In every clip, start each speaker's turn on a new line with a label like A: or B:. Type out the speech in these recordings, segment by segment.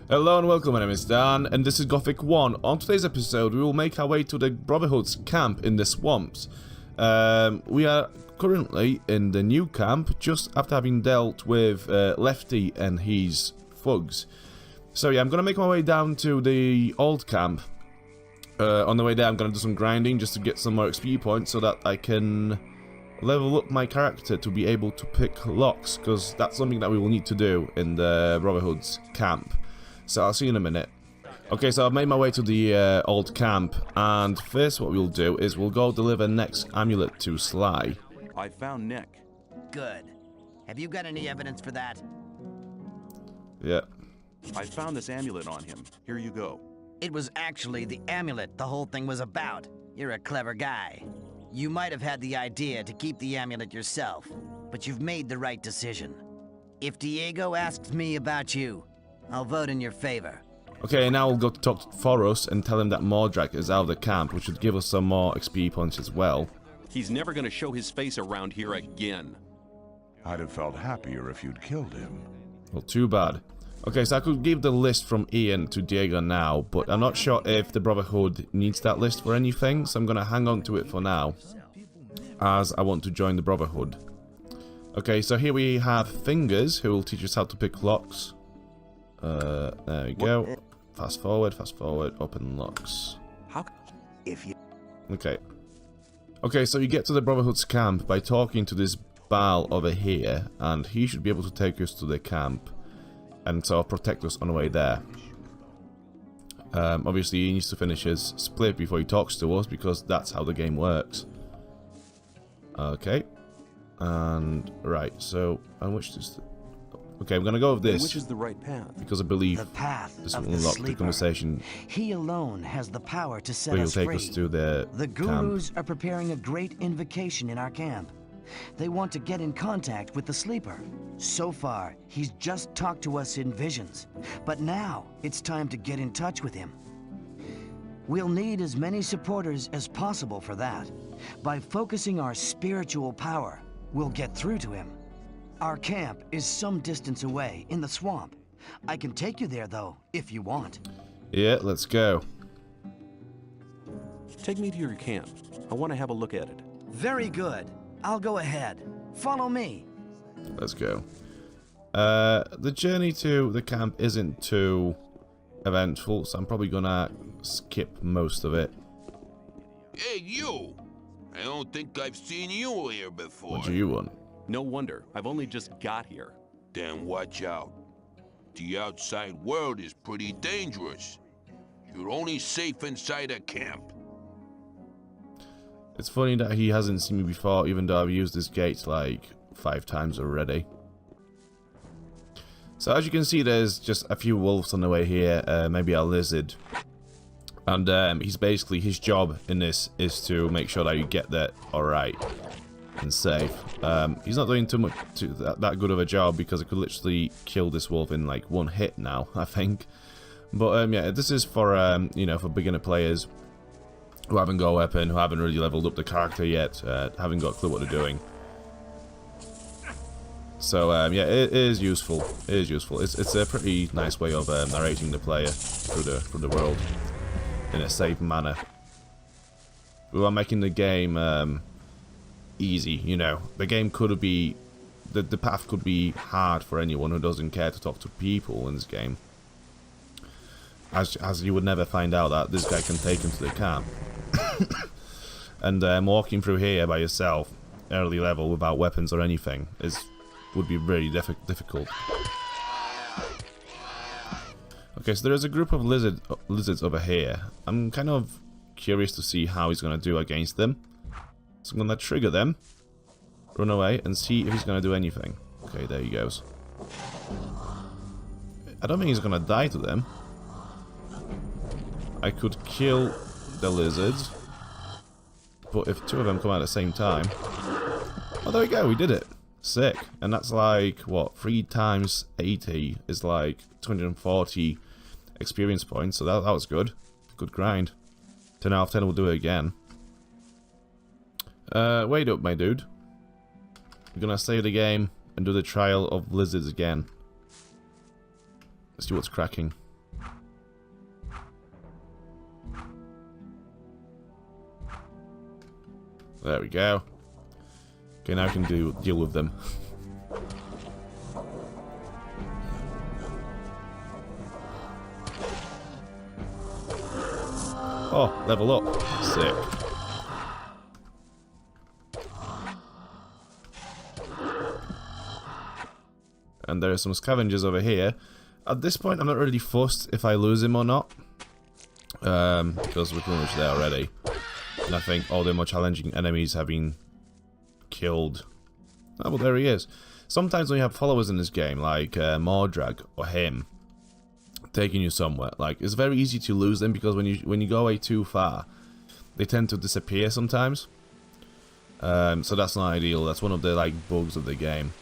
A: Hello and welcome, my name is Dan, and this is Gothic 1. On today's episode, we will make our way to the Brotherhood's camp in the swamps. We are currently in the new camp, just after having dealt with Lefty and his thugs. So yeah, I'm going to make my way down to the old camp. On the way there, I'm going to do some grinding just to get some more XP points so that I can level up my character to be able to pick locks, because that's something that we will need to do in the Brotherhood's camp. So I'll see you in a minute. Okay, so I've made my way to the old camp, and first what we'll do is we'll go deliver Neck's amulet to Sly.
B: I found Neck.
C: Good. Have you got any evidence for that?
A: Yeah.
B: I found this amulet on him. Here you go.
C: It was actually the amulet the whole thing was about. You're a clever guy. You might have had the idea to keep the amulet yourself, but you've made the right decision. If Diego asks me about you, I'll vote in your favor.
A: Okay, now we'll go to talk to Forrest and tell him that Mordrak is out of the camp, which would give us some more XP points as well.
D: He's never gonna show his face around here again.
E: I'd have felt happier if you'd killed him.
A: Well, too bad. Okay, so I could give the list from Ian to Diego now, but I'm not sure if the Brotherhood needs that list for anything, so I'm going to hang on to it for now, as I want to join the Brotherhood. Okay, so here we have Fingers, who will teach us how to pick locks. There we go. Fast forward, open locks. Okay. Okay, so you get to the Brotherhood's camp by talking to this Baal over here, and he should be able to take us to the camp and sort of protect us on the way there. Obviously, he needs to finish his split before he talks to us, because that's how the game works. Okay. And, right, so, and which is... Okay, I'm gonna go with this.
B: Which is the right path?
A: Because I believe
C: The path
A: this
C: of
A: will
C: the
A: unlock
C: sleeper.
A: the conversation
C: He alone has the power to set
A: where he'll
C: us
A: take
C: free.
A: us to the
C: Gurus
A: camp.
C: are preparing a great invocation in our camp. They want to get in contact with the sleeper. So far, he's just talked to us in visions. But now, it's time to get in touch with him. We'll need as many supporters as possible for that. By focusing our spiritual power, we'll get through to him. Our camp is some distance away, in the swamp. I can take you there, though, if you want.
A: Yeah, let's go.
B: Take me to your camp. I want to have a look at it.
C: Very good. I'll go ahead. Follow me.
A: Let's go. The journey to the camp isn't too eventful, so I'm probably gonna skip most of it.
F: Hey, you! I don't think I've seen you here before.
A: What do you want?
B: No wonder. I've only just got here.
F: Then watch out. The outside world is pretty dangerous. You're only safe inside a camp.
A: It's funny that he hasn't seen me before, even though I've used this gate like 5 times already. So as you can see, there's just a few wolves on the way here, maybe a lizard. And he's basically, his job in this is to make sure that you get there alright and safe. He's not doing too much that good of a job, because I could literally kill this wolf in like 1 hit now, I think. But yeah, this is for you know, for beginner players who haven't got a weapon, who haven't really leveled up the character yet, haven't got a clue what they're doing. So yeah, it is useful. It is useful. It's a pretty nice way of narrating the player through the world in a safe manner. We are making the game easy. You know, the game could be the path could be hard for anyone who doesn't care to talk to people in this game. As you would never find out that this guy can take him to the camp. And walking through here by yourself, early level, without weapons or anything, would be really difficult. Okay, so there is a group of lizards over here. I'm kind of curious to see how he's going to do against them. So I'm going to trigger them, run away, and see if he's going to do anything. Okay, there he goes. I don't think he's going to die to them. I could kill the lizards, but if 2 of them come out at the same time... Oh, there we go, we did it. Sick. And that's like, what, 3 times 80 is like 240 experience points, so that was good. Good grind. 10 out of 10 will do it again. Wait up, my dude. We're gonna save the game and do the trial of lizards again. Let's see what's cracking. There we go. Okay, now I can deal with them. Oh, level up. Sick. And there are some scavengers over here. At this point, I'm not really fussed if I lose him or not. Because we're pretty much there already. And I think all the more challenging enemies have been killed. Oh, well, there he is. Sometimes when you have followers in this game, like Mordrag or him, taking you somewhere, like, it's very easy to lose them because when you go away too far, they tend to disappear sometimes. So that's not ideal. That's one of the like bugs of the game.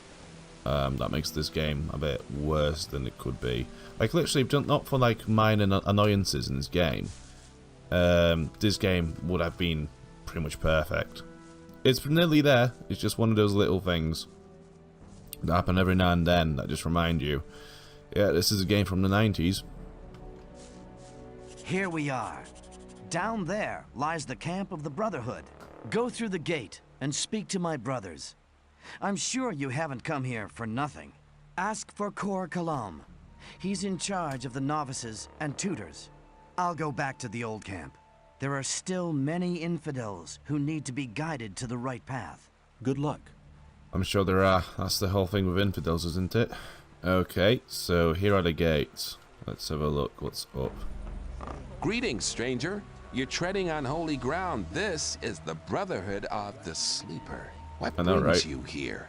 A: That makes this game a bit worse than it could be. Like, literally, not for like minor annoyances in this game, this game would have been pretty much perfect. It's nearly there. It's just one of those little things that happen every now and then that just remind you, yeah, this is a game from the 90s.
C: Here we are. Down there lies the camp of the Brotherhood. Go through the gate and speak to my brothers. I'm sure you haven't come here for nothing. Ask for Kor Kalam. He's in charge of the novices and tutors. I'll go back to the old camp. There are still many infidels who need to be guided to the right path.
B: Good luck.
A: I'm sure there are. That's the whole thing with infidels, isn't it? Okay, so here are the gates. Let's have a look what's up.
G: Greetings, stranger. You're treading on holy ground. This is the Brotherhood of the Sleeper. What
A: I know,
G: brings
A: right?
G: you here?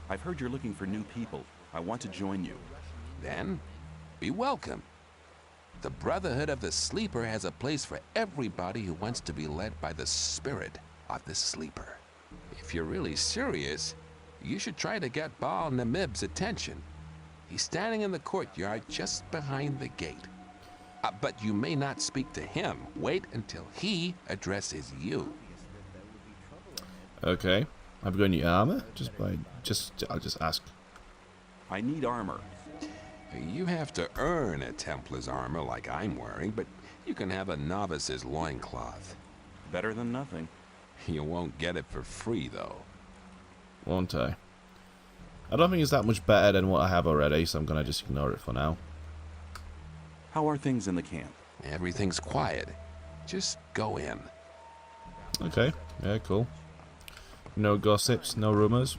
B: I've heard you're looking for new people. I want to join you.
G: Then, be welcome. The Brotherhood of the Sleeper has a place for everybody who wants to be led by the spirit of the Sleeper. If you're really serious, you should try to get Baal Namib's attention. He's standing in the courtyard just behind the gate. But you may not speak to him. Wait until he addresses you.
A: Okay. Have you got any armor? I'll just ask.
B: I need armor.
G: You have to earn a Templar's armor like I'm wearing, but you can have a novice's loincloth.
B: Better than nothing.
G: You won't get it for free, though.
A: Won't I? I don't think it's that much better than what I have already, so I'm gonna just ignore it for now.
B: How are things in the camp?
G: Everything's quiet. Just go in.
A: Okay. Yeah, cool. No gossips, no rumors.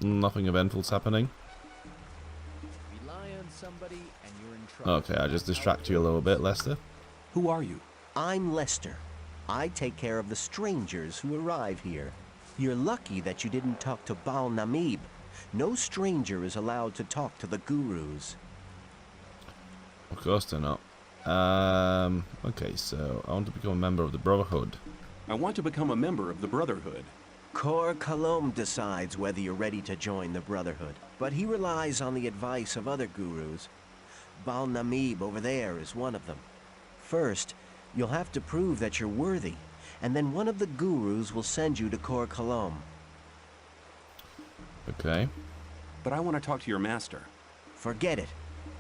A: Nothing eventful's happening. Okay, I just distract you a little bit, Lester.
B: Who are you?
H: I'm Lester. I take care of the strangers who arrive here. You're lucky that you didn't talk to Baal Namib. No stranger is allowed to talk to the gurus.
A: Of course they're not. Okay, so I want to become a member of the Brotherhood.
B: I want to become a member of the Brotherhood.
H: Kor Kalom decides whether you're ready to join the Brotherhood, but he relies on the advice of other gurus. Baal Namib over there is one of them. First, you'll have to prove that you're worthy, and then one of the gurus will send you to Kor Kalom.
A: Okay.
B: But I want to talk to your master.
H: Forget it.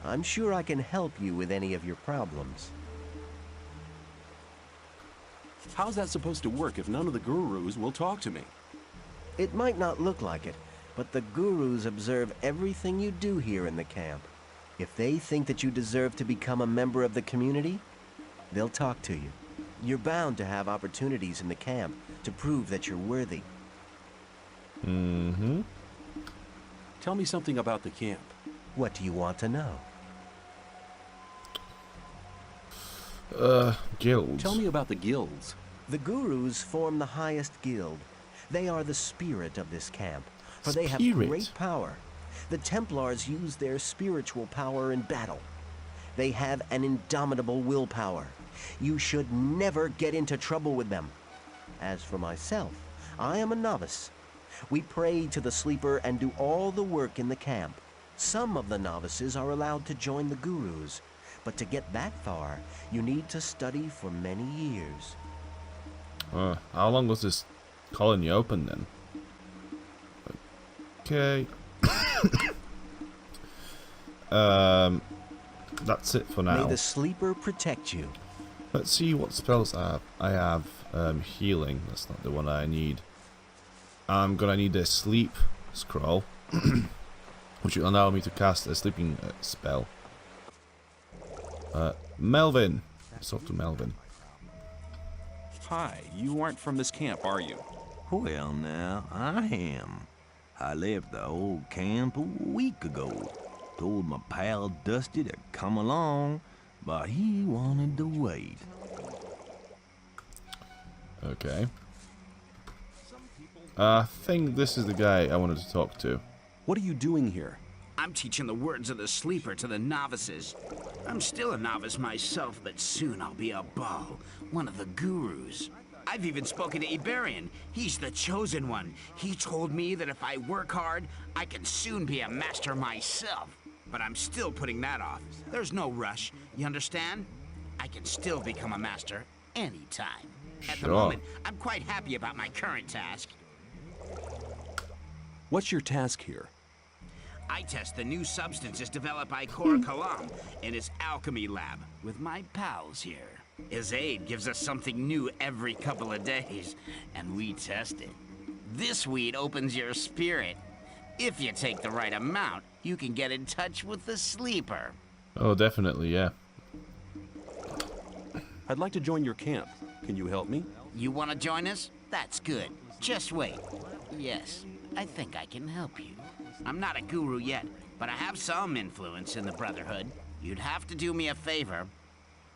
H: I'm sure I can help you with any of your problems.
B: How's that supposed to work if none of the gurus will talk to me?
H: It might not look like it, but the gurus observe everything you do here in the camp. If they think that you deserve to become a member of the community, they'll talk to you. You're bound to have opportunities in the camp to prove that you're worthy.
A: Mm-hmm.
B: Tell me something about the camp.
H: What do you want to know?
A: Guilds.
B: Tell me about the guilds.
H: The gurus form the highest guild. They are the spirit of this camp, for they have
A: Spirit?
H: great power. The Templars use their spiritual power in battle. They have an indomitable willpower. You should never get into trouble with them. As for myself, I am a novice. We pray to the Sleeper and do all the work in the camp. Some of the novices are allowed to join the gurus, but to get that far, you need to study for many years.
A: How long was this colony open then? Okay. That's it for now.
H: May the Sleeper protect you.
A: Let's see what spells I have. Healing. That's not the one I need. I'm gonna need a sleep scroll, which will allow me to cast a sleeping spell. Melvin. Let's talk to Melvin.
B: Hi, you aren't from this camp, are you?
I: Well, now, I am. I left the old camp a week ago. Told my pal Dusty to come along, but he wanted to wait.
A: Okay. I think this is the guy I wanted to talk to.
B: What are you doing here?
J: I'm teaching the words of the sleeper to the novices. I'm still a novice myself, but soon I'll be a Baal, one of the gurus. I've even spoken to Iberian. He's the chosen one. He told me that if I work hard, I can soon be a master myself. But I'm still putting that off. There's no rush, you understand? I can still become a master anytime. At the moment, I'm quite happy about my current task.
B: What's your task here?
J: I test the new substances developed by Kor Kalam in his alchemy lab with my pals here. His aid gives us something new every couple of days, and we test it. This weed opens your spirit. If you take the right amount, you can get in touch with the sleeper.
A: Oh, definitely, yeah.
B: I'd like to join your camp. Can you help me?
J: You want to join us? That's good. Just wait. Yes, I think I can help you. I'm not a guru yet, but I have some influence in the Brotherhood. You'd have to do me a favor.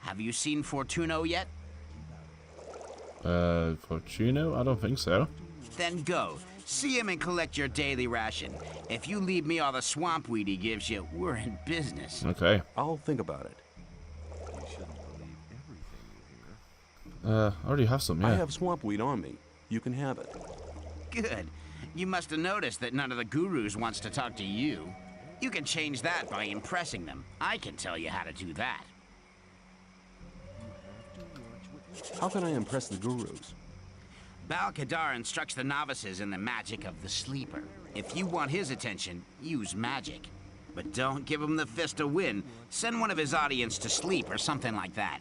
J: Have you seen Fortuno yet?
A: Fortuno? I don't think so.
J: Then go. See him and collect your daily ration. If you leave me all the swamp weed he gives you, we're in business.
A: Okay.
B: I'll think about it.
A: I already have some, yeah.
B: I have swamp weed on me. You can have it.
J: Good. You must have noticed that none of the gurus wants to talk to you. You can change that by impressing them. I can tell you how to do that.
B: How can I impress the gurus?
J: Bal-Kadar instructs the novices in the magic of the sleeper. If you want his attention, use magic. But don't give him the fist to win. Send one of his audience to sleep or something like that.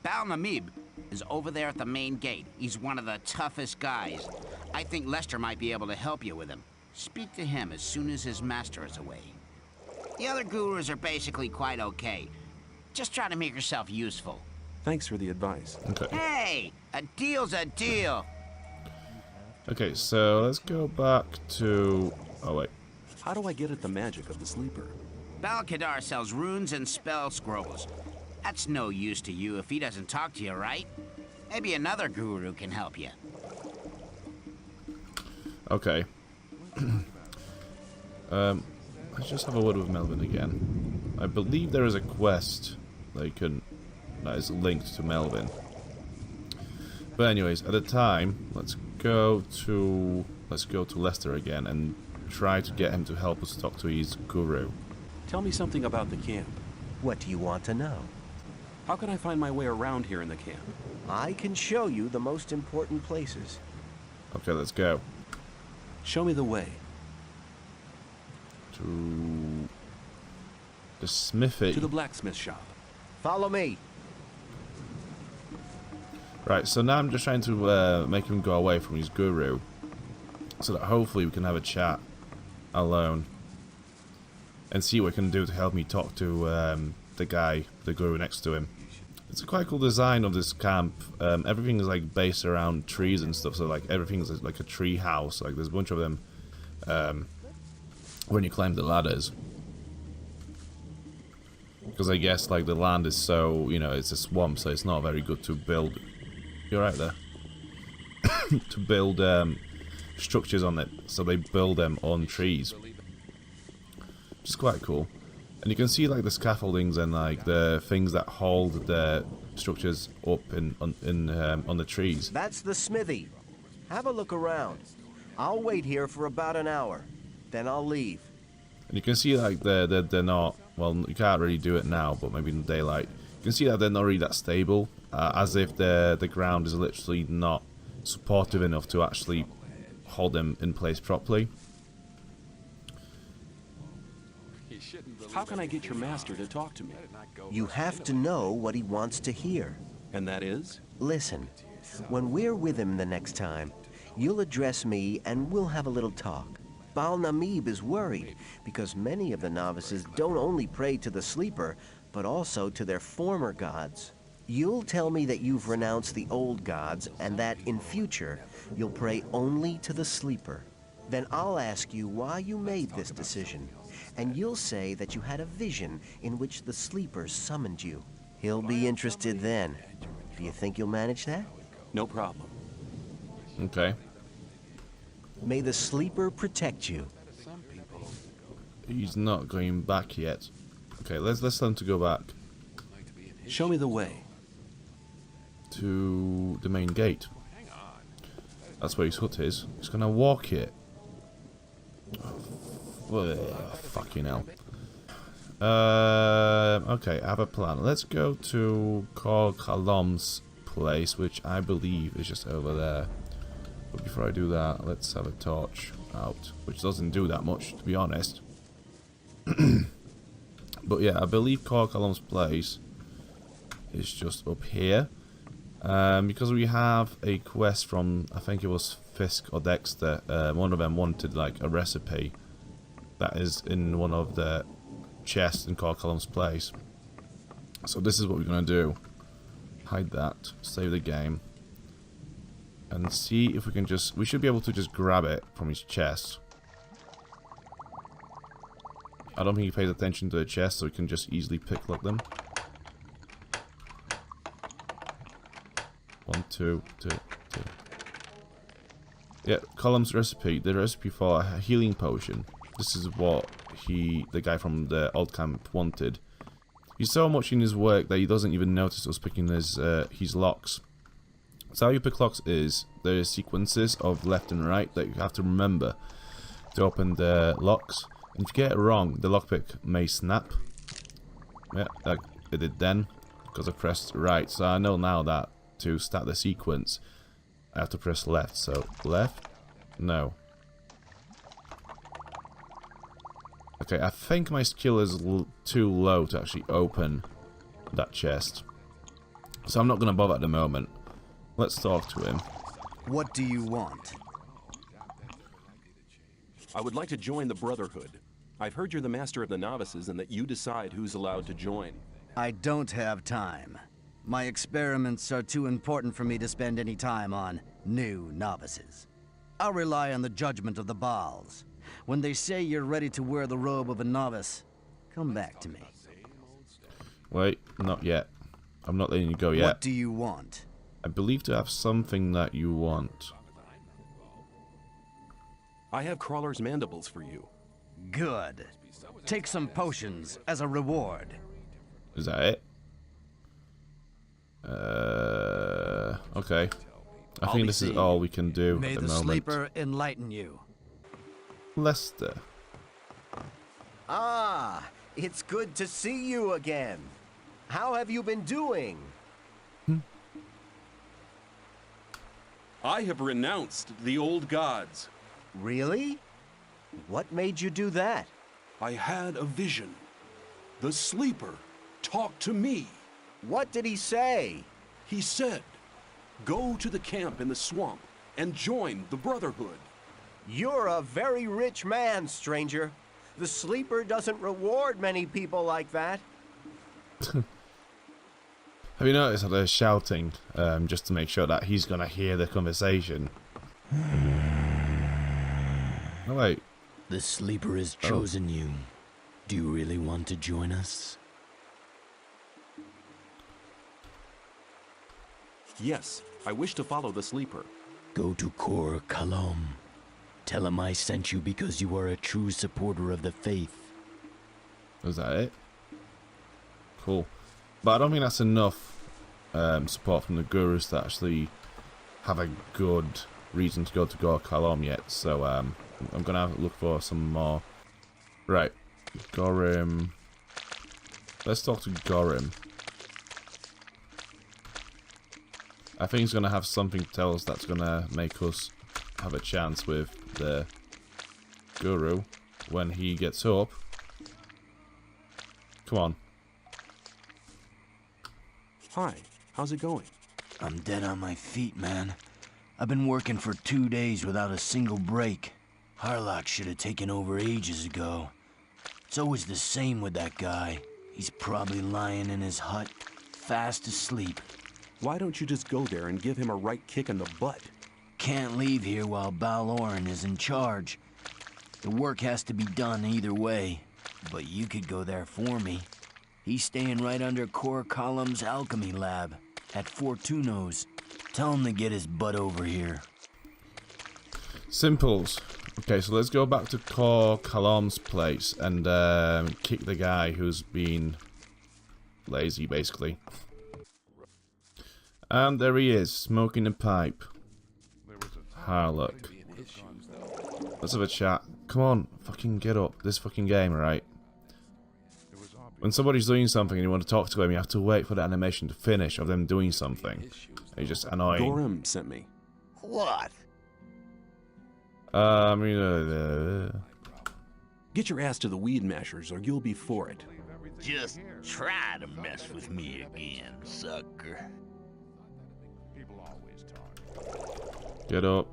J: Bal-Namib is over there at the main gate. He's one of the toughest guys. I think Lester might be able to help you with him. Speak to him as soon as his master is away. The other gurus are basically quite okay. Just try to make yourself useful.
B: Thanks for the advice.
A: Okay.
J: Hey, a deal's a deal.
A: Okay, so let's go back to... Oh, wait.
B: How do I get at the magic of the sleeper?
J: Bal-Kadar sells runes and spell scrolls. That's no use to you if he doesn't talk to you, right? Maybe another guru can help you.
A: Okay. Let's just have a word with Melvin again. I believe there is a quest that is linked to Melvin. But anyways, at the time, let's go to Lester again and try to get him to help us talk to his guru.
B: Tell me something about the camp.
H: What do you want to know?
B: How can I find my way around here in the camp?
H: I can show you the most important places.
A: Okay, let's go.
B: Show me the way.
A: To the smithy.
B: To the blacksmith shop.
H: Follow me.
A: Right, so now I'm just trying to make him go away from his guru, so that hopefully we can have a chat alone and see what we can do to help me talk to the guru next to him. It's a quite cool design of this camp. Everything is like based around trees and stuff, so like everything is like a tree house. Like there's a bunch of them when you climb the ladders. Because I guess like the land is so, it's a swamp, so it's not very good to build. You're right there. To build structures on it, so they build them on trees, which is quite cool. And you can see like the scaffoldings and like the things that hold the structures up on the trees.
H: That's the smithy. Have a look around. I'll wait here for about an hour, then I'll leave.
A: And you can see like they're not, well, you can't really do it now, but maybe in the daylight. You can see that they're not really that stable, as if the ground is literally not supportive enough to actually hold them in place properly.
B: How can I get your master to talk to me?
H: You have to know what he wants to hear.
B: And that is?
H: Listen, When we're with him the next time, you'll address me and we'll have a little talk. Baal Namib is worried because many of the novices don't only pray to the sleeper, but also to their former gods. You'll tell me that you've renounced the old gods and that in future you'll pray only to the sleeper. Then I'll ask you why you made this decision, and you'll say that you had a vision in which the sleeper summoned you. He'll be interested then. Do you think you'll manage that?
B: No problem.
A: Okay.
H: May the sleeper protect you.
A: He's not going back yet. Okay, let's tell him to go back
B: Show me the way.
A: to the main gate. That's where his hut is. He's gonna walk it. Oh, fucking hell. Okay, I have a plan. Let's go to Kor Kalom's place, which I believe is just over there. But before I do that, let's have a torch out, which doesn't do that much, to be honest. But yeah, I believe Kor Kalom's place is just up here. Because we have a quest from, I think it was Fisk or Dexter. One of them wanted like a recipe that is in one of the chests in Kor Kalom's place. So this is what we're gonna do. Hide that, save the game, and see if we can just... We should be able to just grab it from his chest. I don't think he pays attention to the chest, so we can just easily picklock them. 1, 2, 2, 2. Yeah, Column's recipe. The recipe for a healing potion. This is what the guy from the old camp wanted. He's so much in his work that he doesn't even notice us picking his locks. So how you pick locks is there are sequences of left and right that you have to remember to open the locks. And if you get it wrong, the lockpick may snap. Yeah, like it did then, because I pressed right. So I know now that to start the sequence, I have to press left. So left, no. Okay, I think my skill is too low to actually open that chest. So I'm not going to bother at the moment. Let's talk to him.
C: What do you want?
B: I would like to join the Brotherhood. I've heard you're the master of the novices and that you decide who's allowed to join.
C: I don't have time. My experiments are too important for me to spend any time on new novices. I'll rely on the judgment of the Baals. When they say you're ready to wear the robe of a novice, come back to me.
A: Wait, not yet. I'm not letting you go yet.
C: What do you want?
A: I believe to have something that you want.
B: I have Crawler's mandibles for you.
C: Good. Take some potions as a reward.
A: Is that it? Okay. I think this is all we can do
C: May
A: at the
C: the
A: moment.
C: sleeper enlighten you.
A: Lester.
H: Ah, it's good to see you again. How have you been doing?
B: I have renounced the old gods.
H: Really? What made you do that?
B: I had a vision. The sleeper talked to me.
H: What did he say?
B: He said, go to the camp in the swamp and join the Brotherhood.
H: You're a very rich man, stranger. The sleeper doesn't reward many people like that.
A: Have you noticed how they're shouting just to make sure that he's gonna hear the conversation? Oh wait.
K: The sleeper has chosen you. Do you really want to join us?
B: Yes, I wish to follow the sleeper.
K: Go to Kor Kalom. Tell him I sent you because you are a true supporter of the faith.
A: Was that it? Cool. But I don't think that's enough support from the gurus to actually have a good reason to go to Kor Kalom yet. So I'm gonna have to look for some more. Right, Gorim. Let's talk to Gorim. I think he's gonna have something to tell us that's gonna make us have a chance with the guru when he gets up. Come on.
B: Hi, how's it going?
K: I'm dead on my feet, man. I've been working for 2 days without a single break. Harlock should have taken over ages ago. It's always the same with that guy. He's probably lying in his hut, fast asleep.
B: Why don't you just go there and give him a right kick in the butt?
K: Can't leave here while Baloran is in charge. The work has to be done either way, but you could go there for me. He's staying right under Core Column's alchemy lab at Fortuno's. Tell him to get his butt over here.
A: Simples. Okay, so let's go back to Core Column's place and kick the guy who's been lazy, basically. And there he is, smoking a pipe. Harlock. Let's have a chat. Come on, fucking get up. This fucking game, right? When somebody's doing something and you want to talk to him, you have to wait for the animation to finish of them doing something. It's just annoying.
B: Gorham sent me.
F: What?
B: Get your ass to the weed mashers or you'll be for it.
F: Just try to mess with me again, sucker.
A: Get up.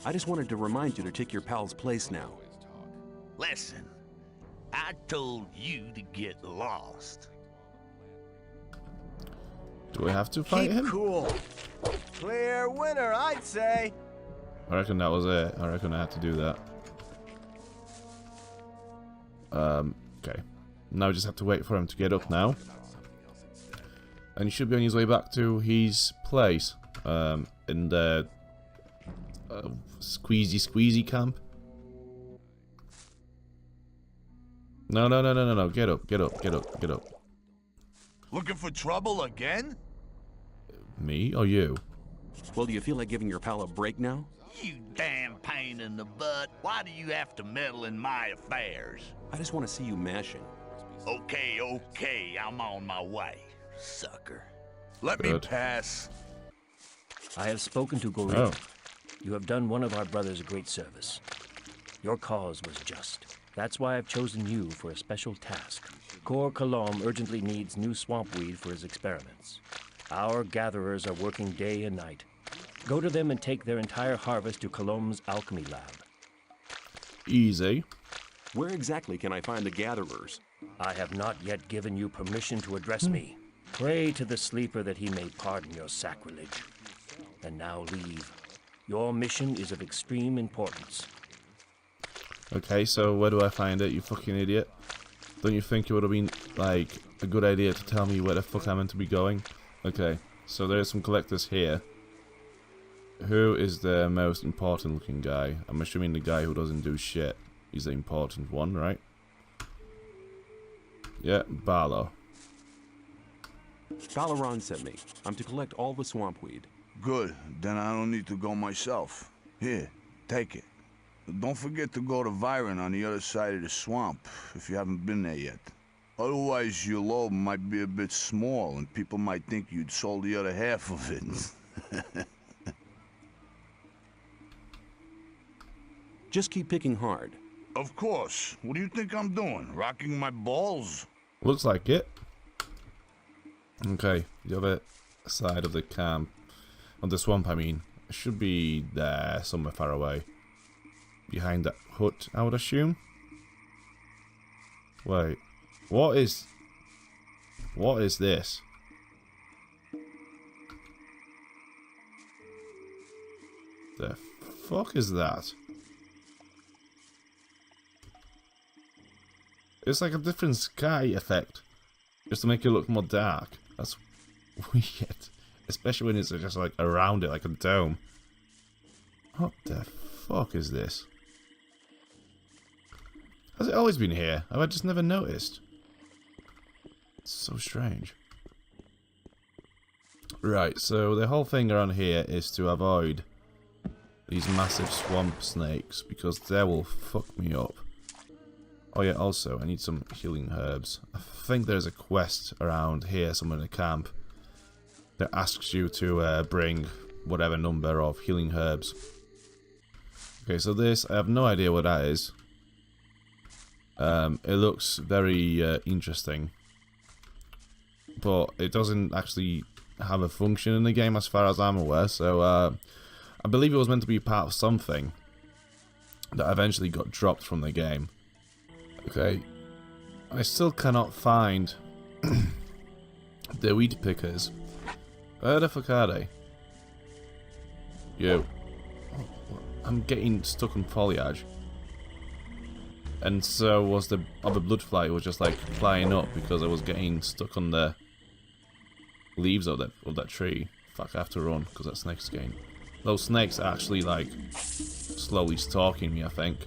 B: I just wanted to remind you to take your pal's place now.
F: Listen, I told you to get lost.
A: Do I have to fight him?
H: Cool. Clear winner, I'd say.
A: I reckon that was it. I reckon I had to do that. Okay. Now I just have to wait for him to get up now. And he should be on his way back to his place. In the squeezy camp. No. Get up.
F: Looking for trouble again?
A: Me or you?
B: Well, do you feel like giving your pal a break now?
F: You damn pain in the butt. Why do you have to meddle in my affairs?
B: I just want to see you mashing.
F: Okay, I'm on my way, sucker. Let me pass.
L: I have spoken to Gorilla. You have done one of our brothers a great service. Your cause was just. That's why I've chosen you for a special task. Core Colomb urgently needs new swamp weed for his experiments. Our gatherers are working day and night. Go to them and take their entire harvest to Colomb's alchemy lab.
A: Easy.
B: Where exactly can I find the gatherers?
L: I have not yet given you permission to address me. Pray to the sleeper that he may pardon your sacrilege. And now leave. Your mission is of extreme importance.
A: Okay, so where do I find it, you fucking idiot? Don't you think it would have been, like, a good idea to tell me where the fuck I'm meant to be going? Okay, so there's some collectors here. Who is the most important looking guy? I'm assuming the guy who doesn't do shit. He's the important one, right? Yeah, Barlow.
B: Balaran sent me. I'm to collect all the swamp weed.
E: Good, then I don't need to go myself. Here, take it. Don't forget to go to Viren on the other side of the swamp, if you haven't been there yet. Otherwise, your load might be a bit small, and people might think you'd sold the other half of it.
B: Just keep picking hard.
E: Of course. What do you think I'm doing? Rocking my balls?
A: Looks like it. Okay, the other side of the camp. Of the swamp, I mean. It should be there, somewhere far away. Behind that hut, I would assume. Wait. What is this? The fuck is that? It's like a different sky effect. Just to make it look more dark. That's weird. Especially when it's just like around it, like a dome. What the fuck is this? Has it always been here? Have I just never noticed? It's so strange. Right, so the whole thing around here is to avoid these massive swamp snakes, because they will fuck me up. Oh yeah, also, I need some healing herbs. I think there's a quest around here, somewhere in the camp, that asks you to bring whatever number of healing herbs. Okay, so this, I have no idea what that is. It looks very interesting, but it doesn't actually have a function in the game as far as I'm aware. So I believe it was meant to be part of something that eventually got dropped from the game. Okay, I still cannot find the weed pickers. Where the fuck are they? Yo. I'm getting stuck on foliage. And so was the other blood fly. It was just like flying up because I was getting stuck on the leaves of that tree. Fuck, I have to run because that snake's getting... Those snakes are actually like slowly stalking me, I think.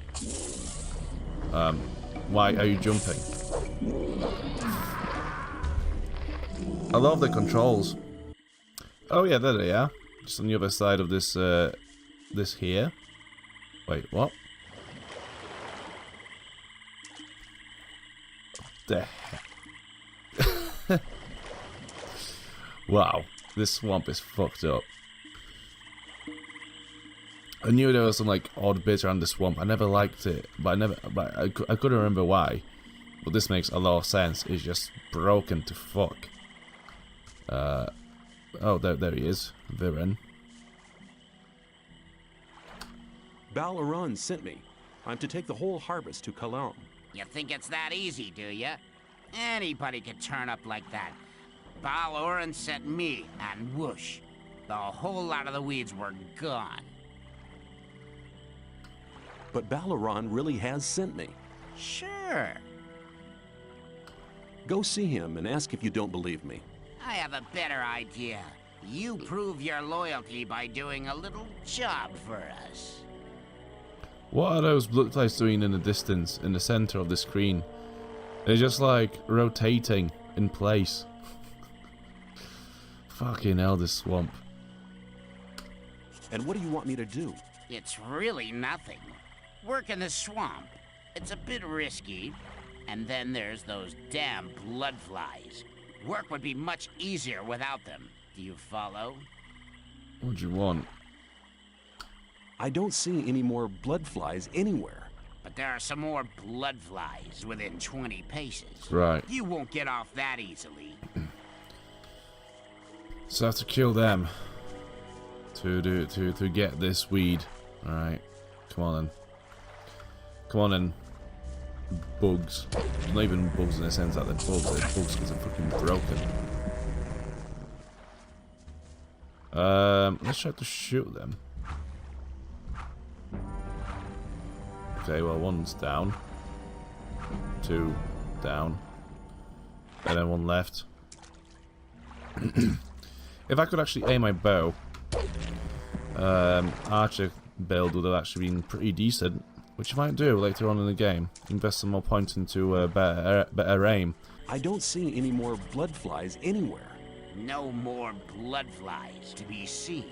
A: Why are you jumping? I love the controls. Oh yeah, there they are. Just on the other side of this this here. Wait, what? The heck? Wow, this swamp is fucked up. I knew there was some like odd bits around the swamp. I never liked it, but I couldn't remember why. But this makes a lot of sense. It's just broken to fuck. Oh, there he is, Viren.
B: Balaran sent me. I'm to take the whole harvest to Kalam.
J: You think it's that easy, do you? Anybody could turn up like that. Baloran sent me, and whoosh, the whole lot of the weeds were gone.
B: But Balaran really has sent me.
J: Sure.
B: Go see him and ask if you don't believe me.
J: I have a better idea. You prove your loyalty by doing a little job for us.
A: What are those blood flies doing in the distance, in the center of the screen? They're just like rotating in place. Fucking hell, this swamp.
B: And what do you want me to do?
J: It's really nothing. Work in the swamp. It's a bit risky. And then there's those damn blood flies. Work would be much easier without them. Do you follow?
A: What do you want?
B: I don't see any more blood flies anywhere.
J: But there are some more blood flies within 20 paces.
A: Right.
J: You won't get off that easily.
A: So I have to kill them to get this weed. Alright. Come on then. Come on then. Bugs. Not even bugs in the sense that they're bugs because they're fucking broken. Let's try to shoot them. Okay, well, one's down. Two down. And then one left. If I could actually aim my bow, archer build would have actually been pretty decent, which I might do later on in the game. Invest some more points into better aim.
B: I don't see any more blood flies anywhere.
J: No more blood flies to be seen.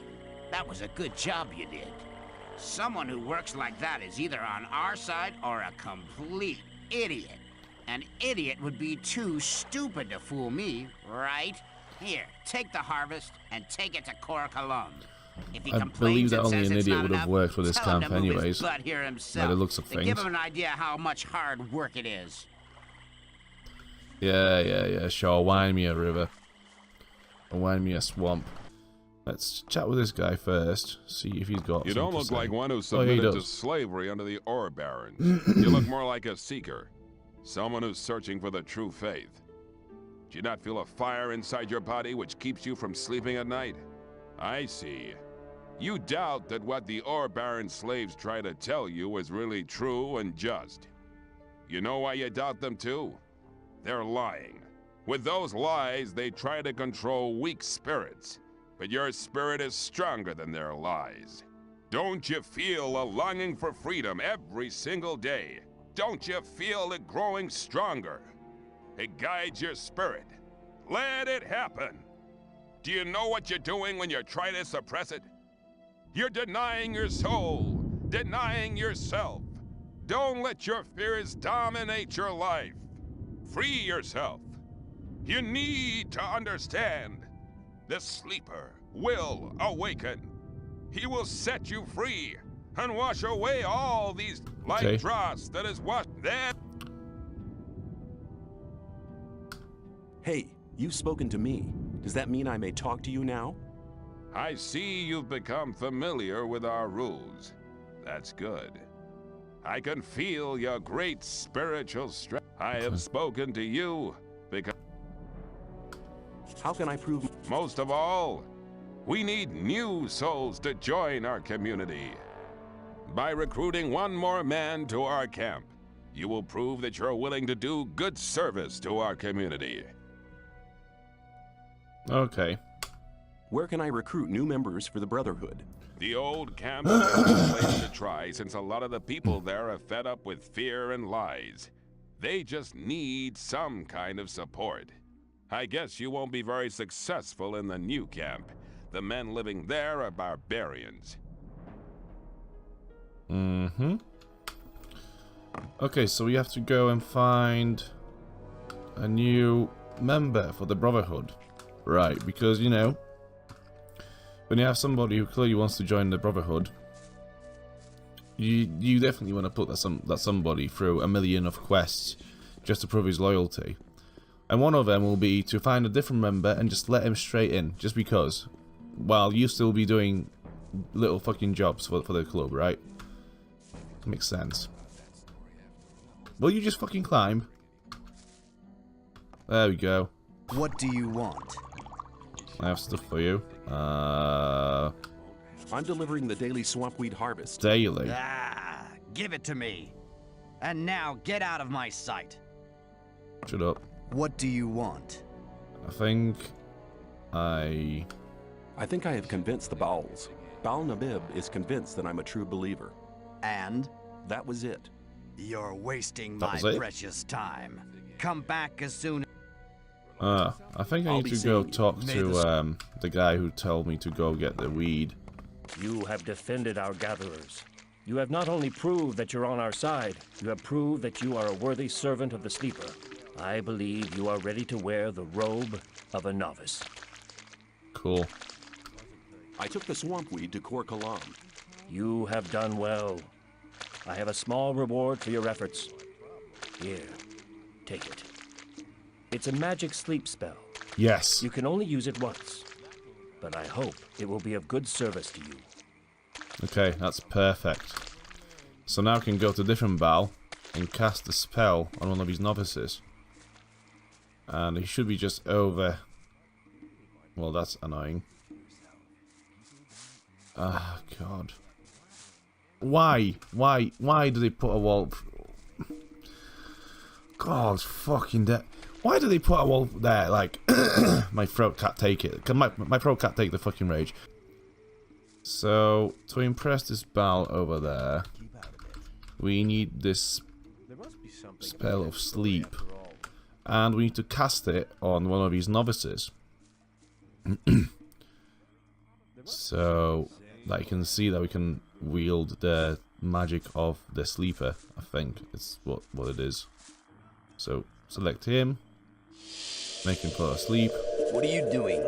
J: That was a good job you did. Someone who works like that is either on our side or a complete idiot. An idiot would be too stupid to fool me, right? Here, take the harvest and take it to Cor Kalum. If he
A: I believe that only an idiot would have worked for this camp anyways. By the looks of things.
J: Give him an idea how much hard work it is.
A: Yeah, sure. Wind me a river. Or wind me a swamp. Let's chat with this guy first. See if he's got.
F: You don't look like one who submitted to slavery under the ore barons. You look more like a seeker. Someone who's searching for the true faith. Do you not feel a fire inside your body which keeps you from sleeping at night? I see. You doubt that what the ore baron slaves try to tell you is really true and just. You know why you doubt them too? They're lying. With those lies, they try to control weak spirits. But your spirit is stronger than their lies. Don't you feel a longing for freedom every single day? Don't you feel it growing stronger? It guides your spirit. Let it happen. Do you know what you're doing when you try to suppress it? You're denying your soul, denying yourself. Don't let your fears dominate your life. Free yourself. You need to understand. The sleeper will awaken. He will set you free and wash away all these like dross that is washed there.
B: Hey, you've spoken to me. Does that mean I may talk to you now?
F: I see you've become familiar with our rules. That's good. I can feel your great spiritual strength. I have spoken to you because...
B: How can I prove...
F: Most of all, we need new souls to join our community. By recruiting one more man to our camp, you will prove that you're willing to do good service to our community.
A: Okay.
B: Where can I recruit new members for the Brotherhood?
F: The old camp is a good place to try, since a lot of the people there are fed up with fear and lies. They just need some kind of support. I guess you won't be very successful in the new camp. The men living there are barbarians.
A: Mm-hmm. Okay, so we have to go and find a new member for the Brotherhood. Right, because, you know, when you have somebody who clearly wants to join the Brotherhood, you definitely want to put that somebody through a million of quests just to prove his loyalty. And one of them will be to find a different member and just let him straight in, just because, while you still be doing little fucking jobs for the club, right? Makes sense. Will you just fucking climb? There we go.
C: What do you want?
A: I have stuff for you.
B: I'm delivering the daily swampweed harvest.
A: Daily?
C: Ah, give it to me. And now get out of my sight.
A: Shut up.
C: What do you want?
A: I think I
B: have convinced the Bowls. Baal Nabib is convinced that I'm a true believer.
C: And?
B: That was it.
C: You're wasting my precious time. Come back as soon.
A: I think I need to go talk to the guy who told me to go get the weed.
L: You have defended our gatherers. You have not only proved that you're on our side, you have proved that you are a worthy servant of the Sleeper. I believe you are ready to wear the robe of a novice.
A: Cool.
B: I took the swampweed to Kor Kalam.
L: You have done well. I have a small reward for your efforts. Here, take it. It's a magic sleep spell.
A: Yes.
L: You can only use it once, but I hope it will be of good service to you.
A: Okay, that's perfect. So now I can go to a different Baal and cast the spell on one of his novices. And he should be just over... Well, that's annoying. Ah, God. Why? Why do they put a wall... God, fucking dead. Why do they put a wall there? Like, my throat can't take it. My throat can't take the fucking rage. So, to impress this Baal over there, we need this spell of sleep. And we need to cast it on one of these novices. So that you can see that we can wield the magic of the sleeper. I think it's what it is. So select him, make him fall asleep.
K: What are you doing?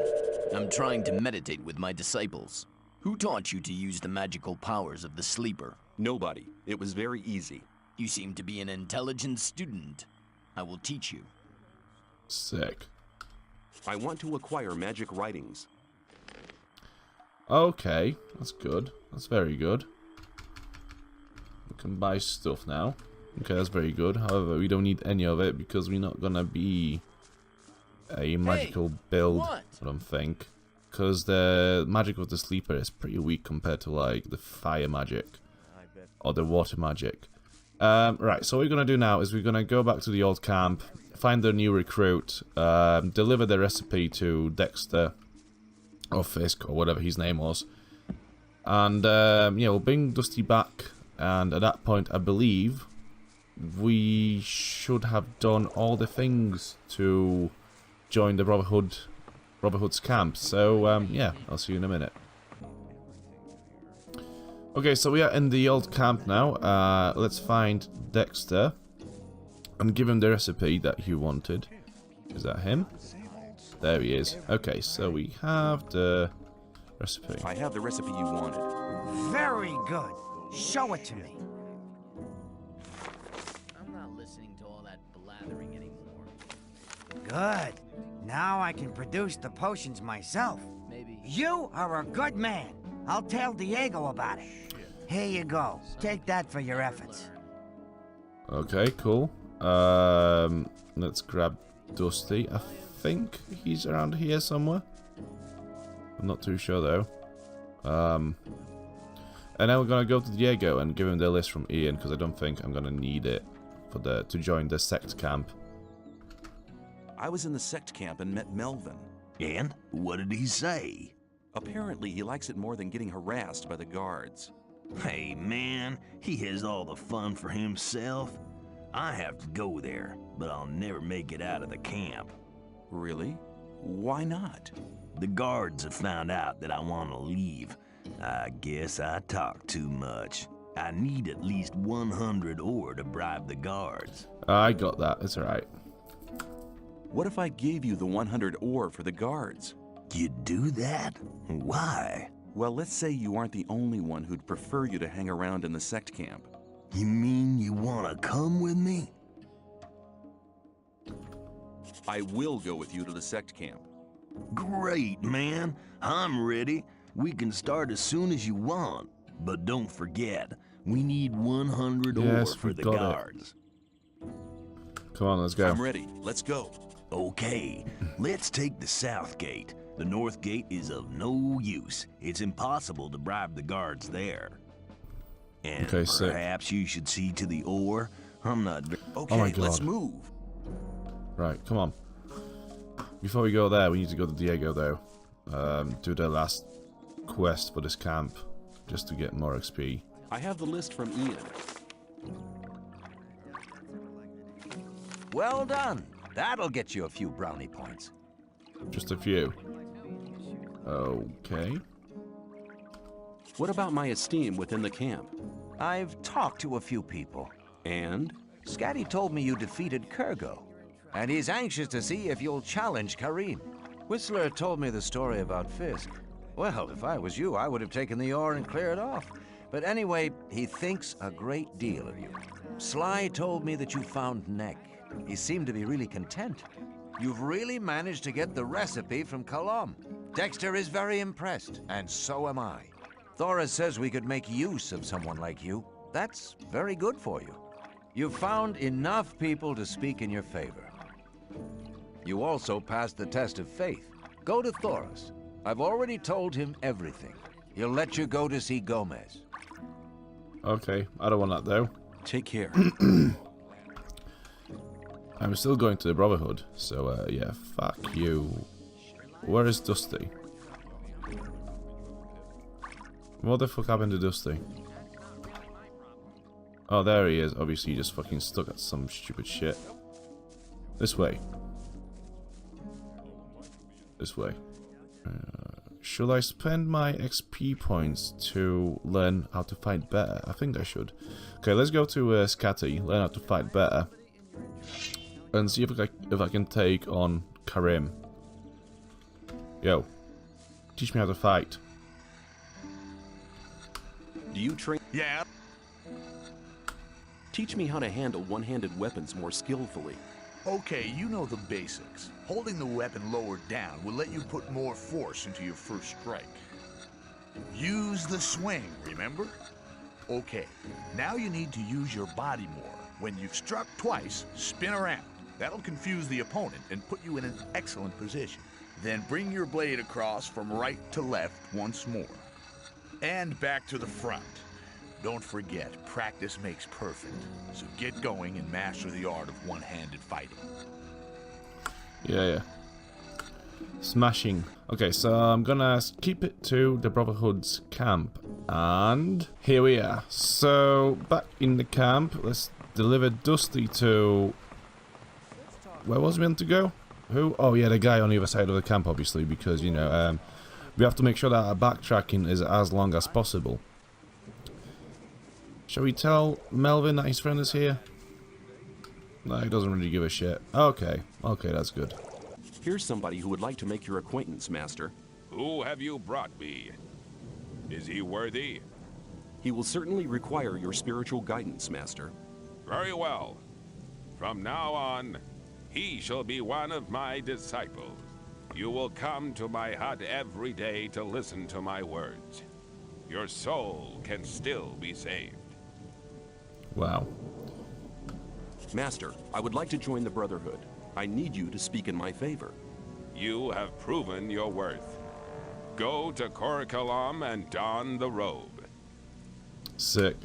K: I'm trying to meditate with my disciples. Who taught you to use the magical powers of the sleeper?
B: Nobody. It was very easy.
K: You seem to be an intelligent student. I will teach you.
A: Sick.
B: I want to acquire magic writings.
A: Okay, that's good. That's very good. We can buy stuff now. Okay, that's very good. However, we don't need any of it because we're not gonna be a magical build, I don't think. Because the magic of the sleeper is pretty weak compared to like the fire magic or the water magic. Right, so what we're gonna do now is we're gonna go back to the old camp, find the new recruit, deliver the recipe to Dexter or Fisk or whatever his name was, and yeah, we'll bring Dusty back. And at that point, I believe we should have done all the things to join the Brotherhood's camp. So yeah, I'll see you in a minute. Okay, so we are in the old camp now. Let's find Dexter and give him the recipe that he wanted. Is that him? There he is. Okay, so we have the recipe.
B: I have the recipe you wanted.
C: Very good. Show it to me.
K: I'm not listening to all that blathering anymore.
C: Good. Now I can produce the potions myself.
K: Maybe.
C: You are a good man. I'll tell Diego about it. Here you go. Take that for your efforts.
A: Okay, cool. Let's grab Dusty. I think he's around here somewhere. I'm not too sure though. And now we're gonna go to Diego and give him the list from Ian because I don't think I'm gonna need it for to join the sect camp.
B: I was in the sect camp and met Melvin.
I: And what did he say?
B: Apparently, he likes it more than getting harassed by the guards.
I: Hey man, he has all the fun for himself. I have to go there, but I'll never make it out of the camp.
B: Really? Why not?
I: The guards have found out that I want to leave. I guess I talk too much. I need at least 100 ore to bribe the guards.
A: I got that, it's alright.
B: What if I gave you the 100 ore for the guards?
I: You'd do that? Why?
B: Well, let's say you aren't the only one who'd prefer you to hang around in the sect camp.
I: You mean you want to come with me?
B: I will go with you to the sect camp.
I: Great, man. I'm ready. We can start as soon as you want. But don't forget, we need 100 ore for the guards.
A: Come on, let's go.
B: I'm ready. Let's go.
I: Okay, let's take the south gate. The north gate is of no use. It's impossible to bribe the guards there. And
A: okay,
I: perhaps you should see to the ore. I'm not...
B: Okay,
A: oh my God.
B: Let's move.
A: Right, come on. Before we go there, we need to go to Diego, though. Do the last quest for this camp, just to get more XP.
B: I have the list from Ian.
M: Well done. That'll get you a few brownie points.
A: Just a few. Okay.
B: What about my esteem within the camp?
M: I've talked to a few people.
B: And?
M: Scatty told me you defeated Kurgo, and he's anxious to see if you'll challenge Karim. Whistler told me the story about Fisk. Well, if I was you, I would have taken the ore and cleared off. But anyway, he thinks a great deal of you. Sly told me that you found Neck. He seemed to be really content. You've really managed to get the recipe from Colom. Dexter is very impressed, and so am I. Thora says we could make use of someone like you. That's very good for you. You've found enough people to speak in your favor. You also passed the test of faith. Go to Thoris. I've already told him everything. He'll let you go to see Gomez.
A: Okay, I don't want that though.
B: Take care.
A: I'm still going to the Brotherhood, so yeah, fuck you. Where is Dusty? What the fuck happened to Dusty? Oh, there he is. Obviously, he just fucking stuck at some stupid shit. This way. This way. Should I spend my XP points to learn how to fight better? I think I should. Okay, let's go to Scatty, learn how to fight better. And see if I can take on Karim. Yo. Teach me how to fight.
B: Do you train?
E: Yeah.
B: Teach me how to handle one-handed weapons more skillfully.
E: Okay, you know the basics. Holding the weapon lower down will let you put more force into your first strike. Use the swing, remember? Okay, now you need to use your body more. When you've struck twice, spin around. That'll confuse the opponent and put you in an excellent position. Then bring your blade across from right to left once more. And back to the front. Don't forget, practice makes perfect. So get going and master the art of one-handed fighting.
A: Yeah. Smashing. Okay, so I'm gonna keep it to the Brotherhood's camp. And here we are. So, back in the camp, let's deliver Dusty to... Where was we meant to go? Who? Oh yeah, the guy on the other side of the camp, obviously, because, you know, we have to make sure that our backtracking is as long as possible. Shall we tell Melvin that his friend is here? No, he doesn't really give a shit. Okay, that's good.
B: Here's somebody who would like to make your acquaintance, Master.
F: Who have you brought me? Is he worthy?
B: He will certainly require your spiritual guidance, Master.
F: Very well. From now on, he shall be one of my disciples. You will come to my hut every day to listen to my words. Your soul can still be saved.
A: Wow.
B: Master, I would like to join the Brotherhood. I need you to speak in my favor.
F: You have proven your worth. Go to Korakalam and don the robe.
A: Sick.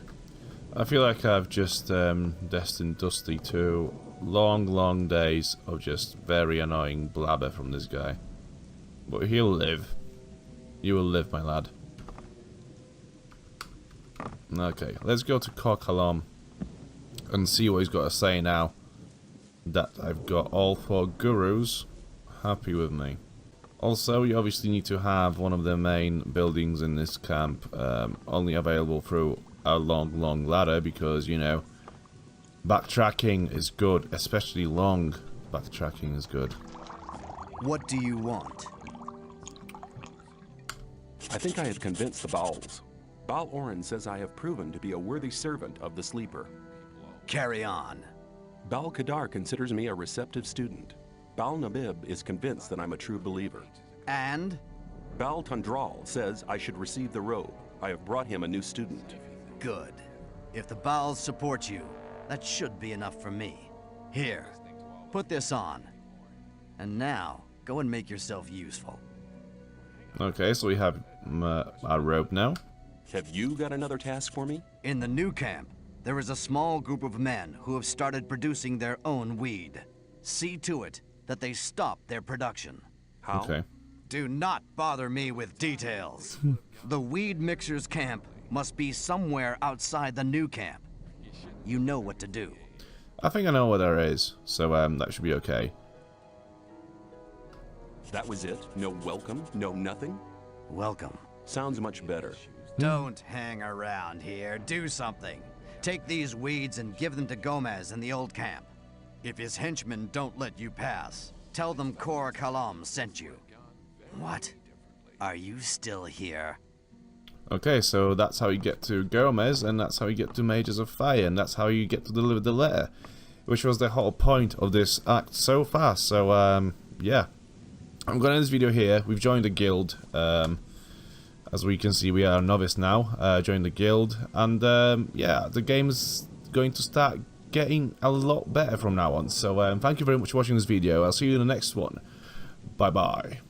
A: I feel like I've just destined Dusty to long days of just very annoying blabber from this guy. But he'll live. You will live, my lad. Okay, let's go to Korakalam and see what he's got to say now that I've got all 4 gurus happy with me. Also, you obviously need to have one of the main buildings in this camp only available through a long ladder because, you know, backtracking is good, especially long backtracking is good.
C: What do you want?
B: I think I have convinced the Baals. Baal Oren says I have proven to be a worthy servant of the Sleeper.
C: Carry on.
B: Baal Kadar considers me a receptive student. Baal Nabib is convinced that I'm a true believer.
C: And?
B: Baal Tundral says I should receive the robe. I have brought him a new student.
C: Good. If the Baals support you, that should be enough for me. Here, put this on. And now, go and make yourself useful.
A: Okay, so we have our robe now.
B: Have you got another task for me?
C: In the new camp, there is a small group of men who have started producing their own weed. See to it that they stop their production.
B: How?
A: Okay.
C: Do not bother me with details. The weed mixers camp must be somewhere outside the new camp. You know what to do.
A: I think I know where there is, so that should be okay.
B: That was it? No welcome? No nothing?
C: Welcome.
B: Sounds much better.
C: Don't hang around here. Do something. Take these weeds and give them to Gomez in the old camp. If his henchmen don't let you pass, tell them Korakalam sent you. What? Are you still here?
A: Okay, so that's how you get to Gomez, and that's how you get to Mages of Fire, and that's how you get to deliver the letter, which was the whole point of this act so far. So, yeah. I'm going to end this video here. We've joined a guild. As we can see, we are a novice now, joined the guild, and yeah, the game's going to start getting a lot better from now on. So, thank you very much for watching this video. I'll see you in the next one. Bye-bye.